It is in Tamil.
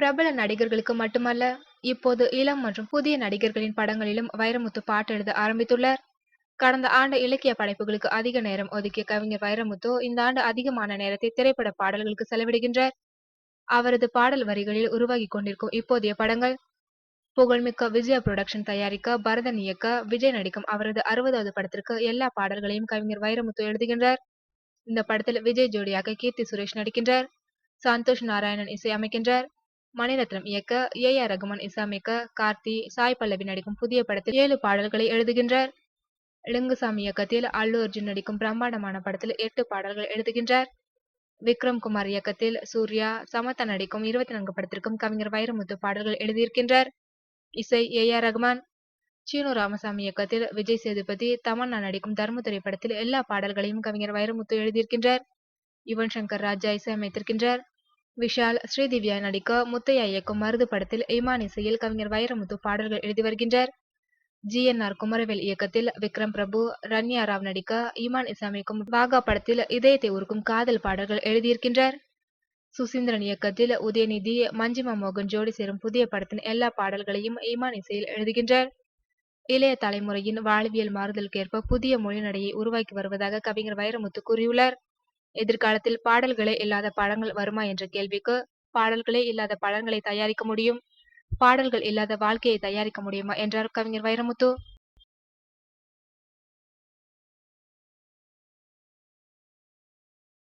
பிரபல நடிகர்களுக்கு மட்டுமல்ல, இப்போது இளம் மற்றும் புதிய நடிகர்களின் படங்களிலும் வைரமுத்து பாட்டு எழுத ஆரம்பித்துள்ளார். கடந்த ஆண்டு இலக்கிய படைப்புகளுக்கு அதிக நேரம் ஒதுக்கிய கவிஞர் வைரமுத்து இந்த ஆண்டு அதிகமான நேரத்தை திரைப்பட பாடல்களுக்கு செலவிடுகின்றார். அவரது பாடல் வரிகளில் உருவாகிக் கொண்டிருக்கும் இப்போதைய படங்கள் புகழ்மிக்க விஜயா புரொடக்ஷன் தயாரிக்க, பரதன் இயக்க, விஜய் நடிக்கும் அவரது 60வது படத்திற்கு எல்லா பாடல்களையும் கவிஞர் வைரமுத்து எழுதுகின்றார். இந்த படத்தில் விஜய் ஜோடியாக கீர்த்தி சுரேஷ் நடிக்கின்றார். சந்தோஷ் நாராயணன் இசை அமைக்கின்றார். மணிரத்னம் இயக்க, ஏ.ஆர். ரகுமான் இசையமைக்க, கார்த்தி, சாய் பல்லவி நடிக்கும் புதிய படத்தில் 7 பாடல்களை எழுதுகின்றார். லிங்குசாமி இயக்கத்தில் அல்லு அர்ஜுன் நடிக்கும் பிரம்மாண்டமான படத்தில் 8 பாடல்கள் எழுதுகின்றார். விக்ரம் குமார் இயக்கத்தில் சூர்யா, சமந்தா நடிக்கும் 24 படத்திற்கும் கவிஞர் வைரமுத்து பாடல்கள் எழுதியிருக்கின்றார். இசை ஏ.ஆர். ரகுமான். சீனு ராமசாமி இயக்கத்தில் விஜய் சேதுபதி, தமன்னா நடிக்கும் தர்மதுரை படத்தில் எல்லா பாடல்களையும் கவிஞர் வைரமுத்து எழுதியிருக்கின்றார். யுவன் சங்கர் ராஜா இசையமைத்திருக்கின்றார். விஷால், ஸ்ரீதிவ்யா நடிக்க முத்தையா இயக்கும் மருது படத்தில் இமான் இசையில் கவிஞர் வைரமுத்து பாடல்கள் எழுதி வருகின்றார். ஜி.என்.ஆர். குமரவேல் இயக்கத்தில் விக்ரம் பிரபு, ரன்யா ராவ் நடிக்க இமான் இசையமைக்கும் வாகா படத்தில் இதயத்தை உருக்கும் காதல் பாடல்கள் எழுதியிருக்கின்றார். சுசீந்திரன் இயக்கத்தில் உதயநிதி, மஞ்சிமா மோகன் ஜோடி சேரும் புதிய படத்தின் எல்லா பாடல்களையும் இமான் இசையில் எழுதுகின்றார். இளைய தலைமுறையின் வாழ்வியல் மாறுதலுக்கேற்ப புதிய மொழிநடையை உருவாக்கி வருவதாக கவிஞர் வைரமுத்து கூறியுள்ளார். எதிர்காலத்தில் பாடல்களே இல்லாத படங்கள் வருமா என்ற கேள்விக்கு, பாடல்களே இல்லாத படங்களை தயாரிக்க முடியும். பாடல்கள் இல்லாத வாழ்க்கையை தயாரிக்க முடியுமா என்றார் கவிஞர் வைரமுத்து.